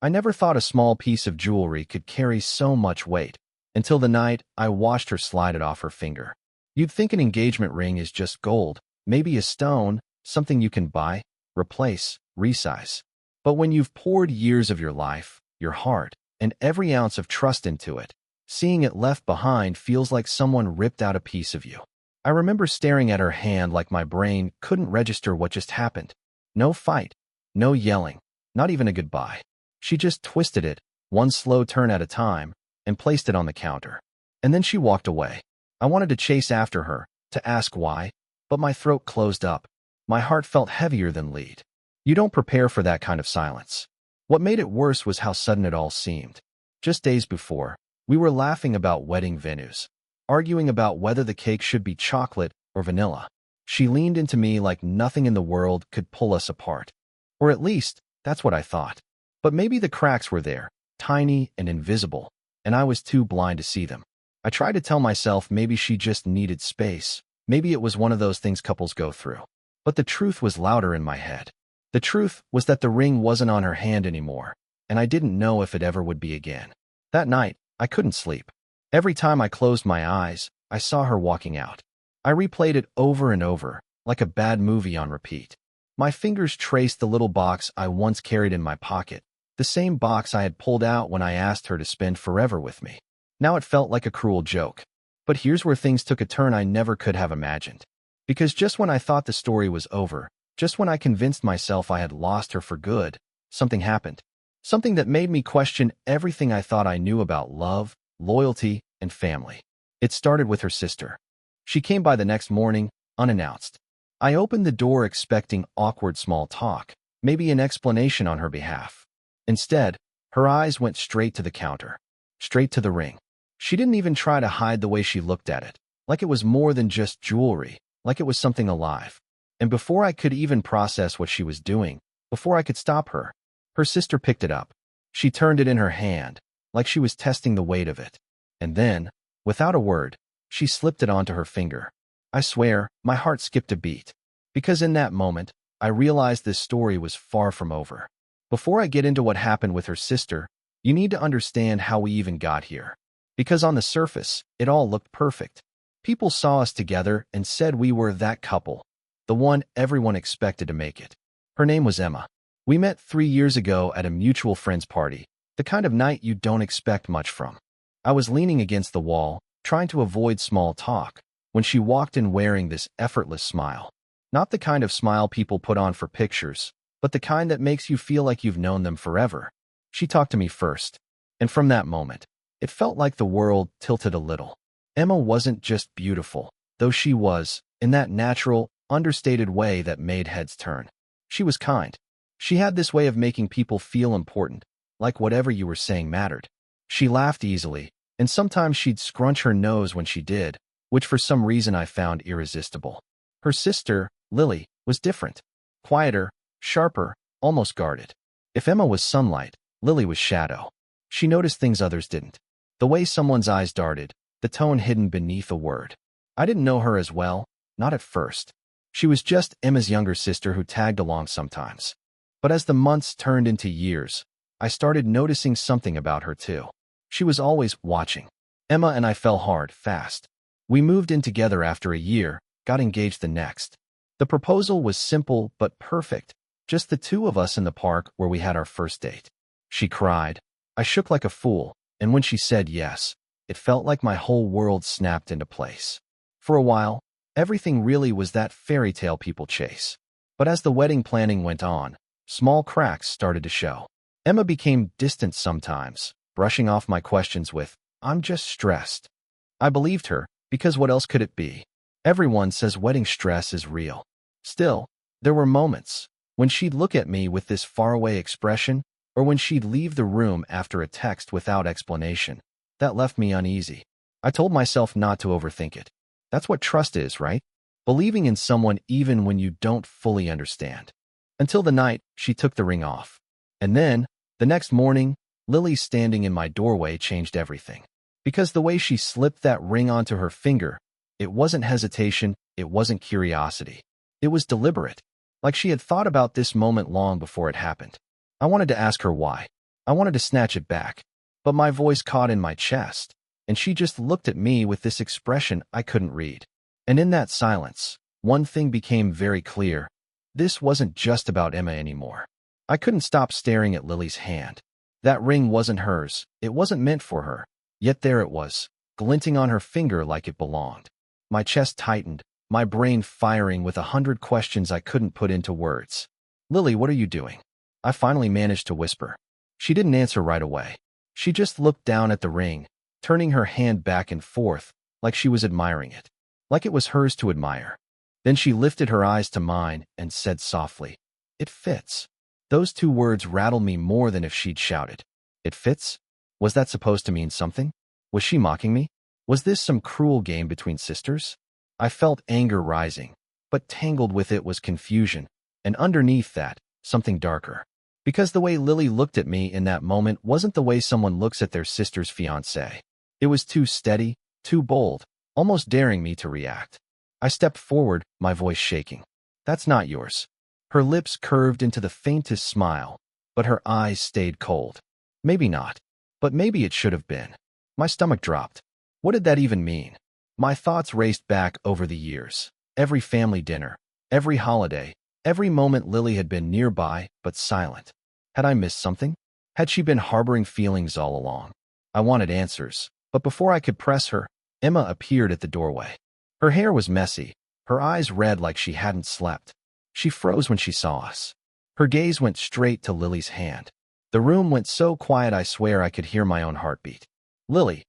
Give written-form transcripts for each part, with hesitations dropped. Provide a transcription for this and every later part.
I never thought a small piece of jewelry could carry so much weight, until the night I watched her slide it off her finger. You'd think an engagement ring is just gold, maybe a stone, something you can buy, replace, resize. But when you've poured years of your life, your heart, and every ounce of trust into it, seeing it left behind feels like someone ripped out a piece of you. I remember staring at her hand like my brain couldn't register what just happened. No fight, no yelling, not even a goodbye. She just twisted it, one slow turn at a time, and placed it on the counter. And then she walked away. I wanted to chase after her, to ask why, but my throat closed up. My heart felt heavier than lead. You don't prepare for that kind of silence. What made it worse was how sudden it all seemed. Just days before, we were laughing about wedding venues, arguing about whether the cake should be chocolate or vanilla. She leaned into me like nothing in the world could pull us apart. Or at least, that's what I thought. But maybe the cracks were there, tiny and invisible, and I was too blind to see them. I tried to tell myself maybe she just needed space. Maybe it was one of those things couples go through. But the truth was louder in my head. The truth was that the ring wasn't on her hand anymore, and I didn't know if it ever would be again. That night, I couldn't sleep. Every time I closed my eyes, I saw her walking out. I replayed it over and over, like a bad movie on repeat. My fingers traced the little box I once carried in my pocket, the same box I had pulled out when I asked her to spend forever with me. Now it felt like a cruel joke. But here's where things took a turn I never could have imagined. Because just when I thought the story was over, just when I convinced myself I had lost her for good, something happened. Something that made me question everything I thought I knew about love, loyalty, and family. It started with her sister. She came by the next morning, unannounced. I opened the door expecting awkward small talk, maybe an explanation on her behalf. Instead, her eyes went straight to the counter, straight to the ring. She didn't even try to hide the way she looked at it, like it was more than just jewelry, like it was something alive. And before I could even process what she was doing, before I could stop her, her sister picked it up. She turned it in her hand, like she was testing the weight of it. And then, without a word, she slipped it onto her finger. I swear, my heart skipped a beat. Because in that moment, I realized this story was far from over. Before I get into what happened with her sister, you need to understand how we even got here. Because on the surface, it all looked perfect. People saw us together and said we were that couple, the one everyone expected to make it. Her name was Emma. We met 3 years ago at a mutual friend's party, the kind of night you don't expect much from. I was leaning against the wall, trying to avoid small talk, when she walked in wearing this effortless smile. Not the kind of smile people put on for pictures, but the kind that makes you feel like you've known them forever. She talked to me first, and from that moment, it felt like the world tilted a little. Emma wasn't just beautiful, though she was, in that natural, understated way that made heads turn. She was kind. She had this way of making people feel important, like whatever you were saying mattered. She laughed easily, and sometimes she'd scrunch her nose when she did, which for some reason I found irresistible. Her sister, Lily, was different. Quieter, sharper, almost guarded. If Emma was sunlight, Lily was shadow. She noticed things others didn't. The way someone's eyes darted, the tone hidden beneath a word. I didn't know her as well, not at first. She was just Emma's younger sister who tagged along sometimes. But as the months turned into years, I started noticing something about her too. She was always watching. Emma and I fell hard, fast. We moved in together after a year, got engaged the next. The proposal was simple but perfect, just the two of us in the park where we had our first date. She cried. I shook like a fool, and when she said yes, it felt like my whole world snapped into place. For a while, everything really was that fairy tale people chase. But as the wedding planning went on, small cracks started to show. Emma became distant sometimes, brushing off my questions with, "I'm just stressed." I believed her, because what else could it be? Everyone says wedding stress is real. Still, there were moments when she'd look at me with this faraway expression, or when she'd leave the room after a text without explanation. That left me uneasy. I told myself not to overthink it. That's what trust is, right? Believing in someone even when you don't fully understand. Until the night she took the ring off. And then, the next morning, Lily standing in my doorway changed everything. Because the way she slipped that ring onto her finger, it wasn't hesitation, it wasn't curiosity. It was deliberate, like she had thought about this moment long before it happened. I wanted to ask her why. I wanted to snatch it back, but my voice caught in my chest, and she just looked at me with this expression I couldn't read. And in that silence, one thing became very clear. This wasn't just about Emma anymore. I couldn't stop staring at Lily's hand. That ring wasn't hers. It wasn't meant for her. Yet there it was, glinting on her finger like it belonged. My chest tightened, my brain firing with 100 questions I couldn't put into words. Lily, what are you doing? I finally managed to whisper. She didn't answer right away. She just looked down at the ring, turning her hand back and forth, like she was admiring it, like it was hers to admire. Then she lifted her eyes to mine and said softly, "It fits." Those two words rattled me more than if she'd shouted. It fits? Was that supposed to mean something? Was she mocking me? Was this some cruel game between sisters? I felt anger rising, but tangled with it was confusion, and underneath that, something darker. Because the way Lily looked at me in that moment wasn't the way someone looks at their sister's fiancé. It was too steady, too bold, almost daring me to react. I stepped forward, my voice shaking. That's not yours. Her lips curved into the faintest smile, but her eyes stayed cold. Maybe not, but maybe it should have been. My stomach dropped. What did that even mean? My thoughts raced back over the years. Every family dinner, every holiday, every moment Lily had been nearby but silent. Had I missed something? Had she been harboring feelings all along? I wanted answers, but before I could press her, Emma appeared at the doorway. Her hair was messy, her eyes red like she hadn't slept. She froze when she saw us. Her gaze went straight to Lily's hand. The room went so quiet I swear I could hear my own heartbeat. "Lily,"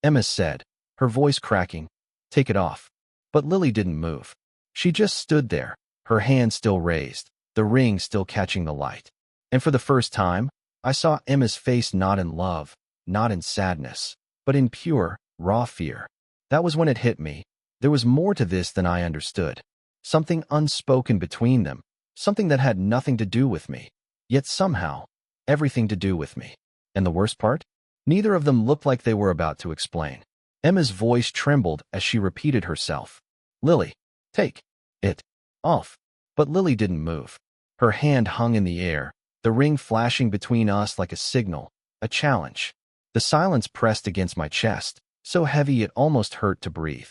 Emma said, her voice cracking, "take it off." But Lily didn't move. She just stood there, her hand still raised, the ring still catching the light. And for the first time, I saw Emma's face not in love, not in sadness, but in pure, raw fear. That was when it hit me. There was more to this than I understood. Something unspoken between them, something that had nothing to do with me, yet somehow, everything to do with me. And the worst part? Neither of them looked like they were about to explain. Emma's voice trembled as she repeated herself. "Lily, take it off." But Lily didn't move. Her hand hung in the air, the ring flashing between us like a signal, a challenge. The silence pressed against my chest, so heavy it almost hurt to breathe.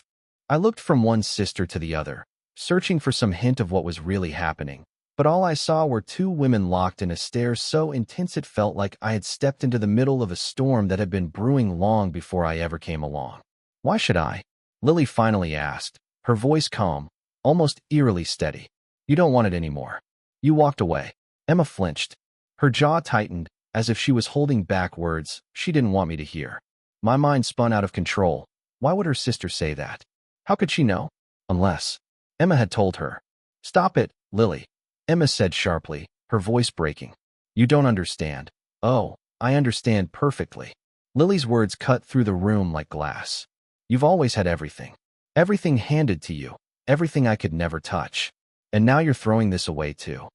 I looked from one sister to the other, searching for some hint of what was really happening. But all I saw were two women locked in a stare so intense it felt like I had stepped into the middle of a storm that had been brewing long before I ever came along. "Why should I?" Lily finally asked, her voice calm, almost eerily steady. "You don't want it anymore. You walked away." Emma flinched. Her jaw tightened, as if she was holding back words she didn't want me to hear. My mind spun out of control. Why would her sister say that? How could she know? Unless Emma had told her. "Stop it, Lily," Emma said sharply, her voice breaking. "You don't understand." "Oh, I understand perfectly." Lily's words cut through the room like glass. "You've always had everything. Everything handed to you. Everything I could never touch. And now you're throwing this away too."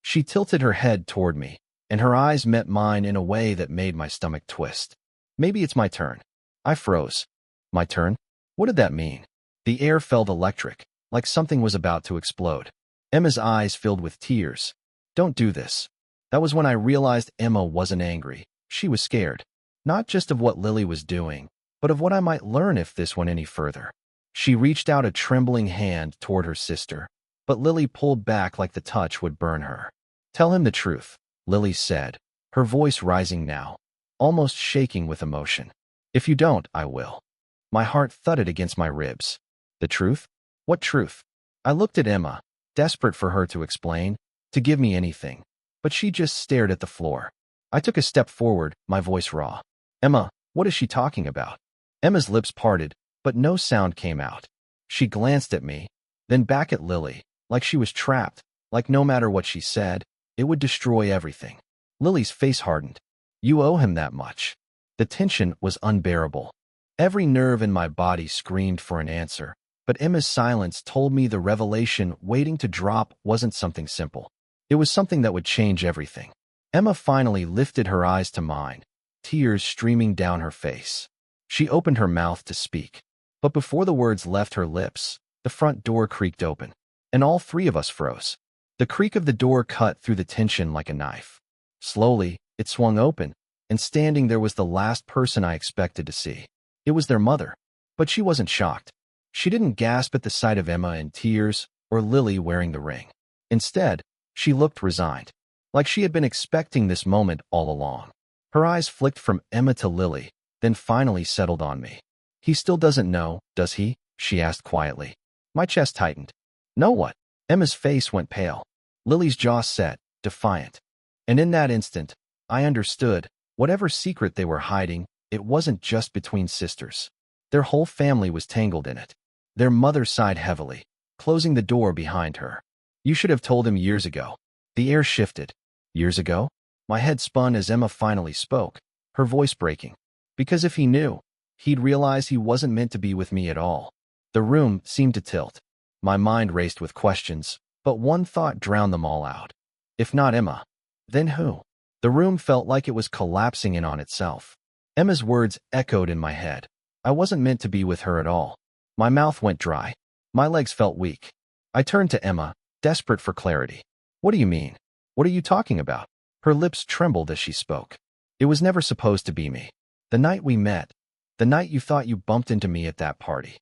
She tilted her head toward me, and her eyes met mine in a way that made my stomach twist. "Maybe it's my turn." I froze. My turn? What did that mean? The air felt electric, like something was about to explode. Emma's eyes filled with tears. "Don't do this." That was when I realized Emma wasn't angry. She was scared. Not just of what Lily was doing, but of what I might learn if this went any further. She reached out a trembling hand toward her sister, but Lily pulled back like the touch would burn her. "Tell him the truth," Lily said, her voice rising now, almost shaking with emotion. "If you don't, I will." My heart thudded against my ribs. The truth? What truth? I looked at Emma, desperate for her to explain, to give me anything, but she just stared at the floor. I took a step forward, my voice raw. "Emma, what is she talking about?" Emma's lips parted, but no sound came out. She glanced at me, then back at Lily, like she was trapped, like no matter what she said, it would destroy everything. Lily's face hardened. "You owe him that much." The tension was unbearable. Every nerve in my body screamed for an answer, but Emma's silence told me the revelation waiting to drop wasn't something simple. It was something that would change everything. Emma finally lifted her eyes to mine, tears streaming down her face. She opened her mouth to speak, but before the words left her lips, the front door creaked open, and all three of us froze. The creak of the door cut through the tension like a knife. Slowly, it swung open, and standing there was the last person I expected to see. It was their mother. But she wasn't shocked. She didn't gasp at the sight of Emma in tears or Lily wearing the ring. Instead, she looked resigned, like she had been expecting this moment all along. Her eyes flicked from Emma to Lily, then finally settled on me. "He still doesn't know, does he?" she asked quietly. My chest tightened. "Know what?" Emma's face went pale. Lily's jaw set, defiant. And in that instant, I understood, whatever secret they were hiding, it wasn't just between sisters. Their whole family was tangled in it. Their mother sighed heavily, closing the door behind her. "You should have told him years ago." The air shifted. Years ago? My head spun as Emma finally spoke, her voice breaking. Because if he knew, he'd realize he wasn't meant to be with me at all. The room seemed to tilt. My mind raced with questions, but one thought drowned them all out. If not Emma, then who? The room felt like it was collapsing in on itself. Emma's words echoed in my head. I wasn't meant to be with her at all. My mouth went dry. My legs felt weak. I turned to Emma, desperate for clarity. "What do you mean? What are you talking about?" Her lips trembled as she spoke. "It was never supposed to be me. The night we met, the night you thought you bumped into me at that party."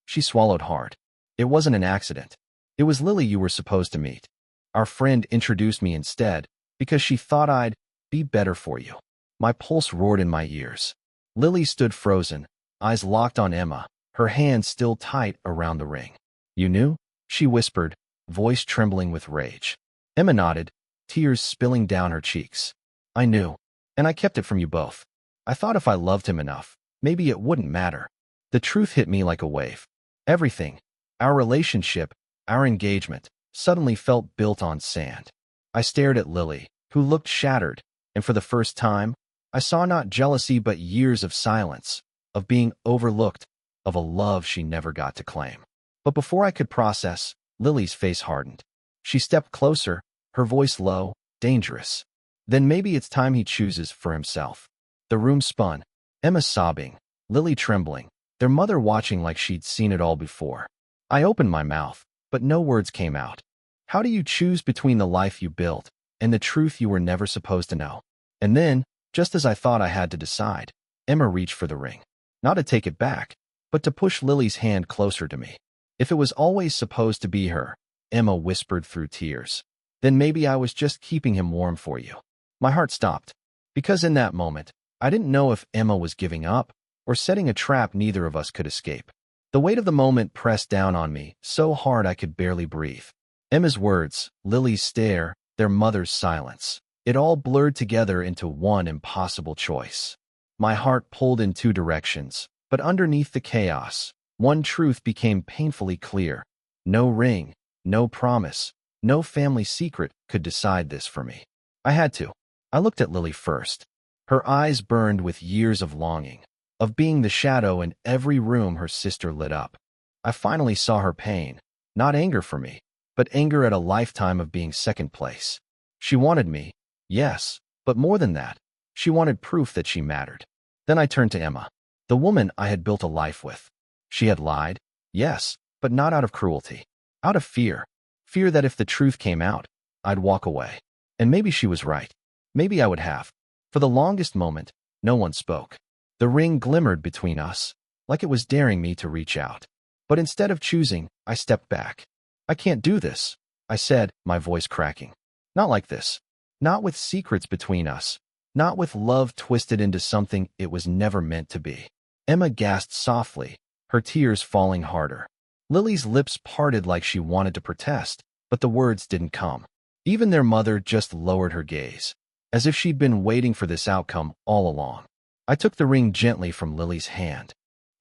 She swallowed hard. "It wasn't an accident. It was Lily you were supposed to meet. Our friend introduced me instead, because she thought I'd be better for you." My pulse roared in my ears. Lily stood frozen, eyes locked on Emma, her hands still tight around the ring. "You knew?" she whispered, voice trembling with rage. Emma nodded, tears spilling down her cheeks. "I knew, and I kept it from you both. I thought if I loved him enough, maybe it wouldn't matter." The truth hit me like a wave. Everything, our relationship, our engagement, suddenly felt built on sand. I stared at Lily, who looked shattered, and for the first time, I saw not jealousy but years of silence, of being overlooked, of a love she never got to claim. But before I could process, Lily's face hardened. She stepped closer, her voice low, dangerous. "Then maybe it's time he chooses for himself." The room spun, Emma sobbing, Lily trembling, their mother watching like she'd seen it all before. I opened my mouth, but no words came out. How do you choose between the life you built and the truth you were never supposed to know? And then, just as I thought I had to decide, Emma reached for the ring. Not to take it back, but to push Lily's hand closer to me. "If it was always supposed to be her," Emma whispered through tears, "then maybe I was just keeping him warm for you." My heart stopped, because in that moment, I didn't know if Emma was giving up or setting a trap neither of us could escape. The weight of the moment pressed down on me, so hard I could barely breathe. Emma's words, Lily's stare, their mother's silence. It all blurred together into one impossible choice. My heart pulled in two directions, but underneath the chaos, one truth became painfully clear. No ring, no promise, no family secret could decide this for me. I had to. I looked at Lily first. Her eyes burned with years of longing, of being the shadow in every room her sister lit up. I finally saw her pain, not anger for me, but anger at a lifetime of being second place. She wanted me, yes, but more than that, she wanted proof that she mattered. Then I turned to Emma, the woman I had built a life with. She had lied, yes, but not out of cruelty, out of fear. Fear that if the truth came out, I'd walk away. And maybe she was right. Maybe I would have. For the longest moment, no one spoke. The ring glimmered between us, like it was daring me to reach out. But instead of choosing, I stepped back. "I can't do this," I said, my voice cracking. "Not like this. Not with secrets between us. Not with love twisted into something it was never meant to be." Emma gasped softly, her tears falling harder. Lily's lips parted like she wanted to protest, but the words didn't come. Even their mother just lowered her gaze, as if she'd been waiting for this outcome all along. I took the ring gently from Lily's hand.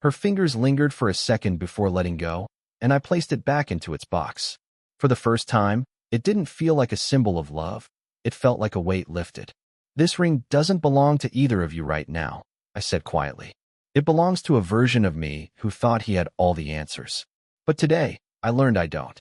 Her fingers lingered for a second before letting go, and I placed it back into its box. For the first time, it didn't feel like a symbol of love. It felt like a weight lifted. "This ring doesn't belong to either of you right now," I said quietly. "It belongs to a version of me who thought he had all the answers. But today, I learned I don't."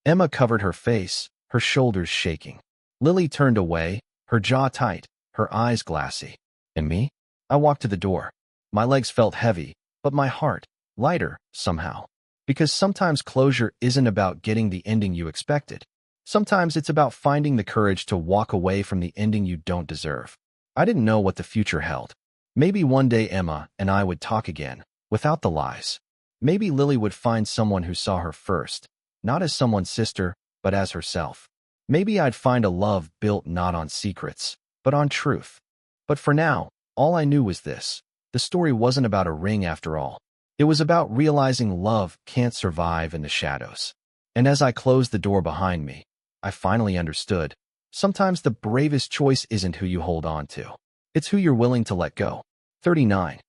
Emma covered her face, her shoulders shaking. Lily turned away, her jaw tight, her eyes glassy. And me? I walked to the door. My legs felt heavy, but my heart, lighter, somehow. Because sometimes closure isn't about getting the ending you expected. Sometimes it's about finding the courage to walk away from the ending you don't deserve. I didn't know what the future held. Maybe one day Emma and I would talk again, without the lies. Maybe Lily would find someone who saw her first, not as someone's sister, but as herself. Maybe I'd find a love built not on secrets, but on truth. But for now, all I knew was this. The story wasn't about a ring after all. It was about realizing love can't survive in the shadows. And as I closed the door behind me, I finally understood. Sometimes the bravest choice isn't who you hold on to. It's who you're willing to let go. 39.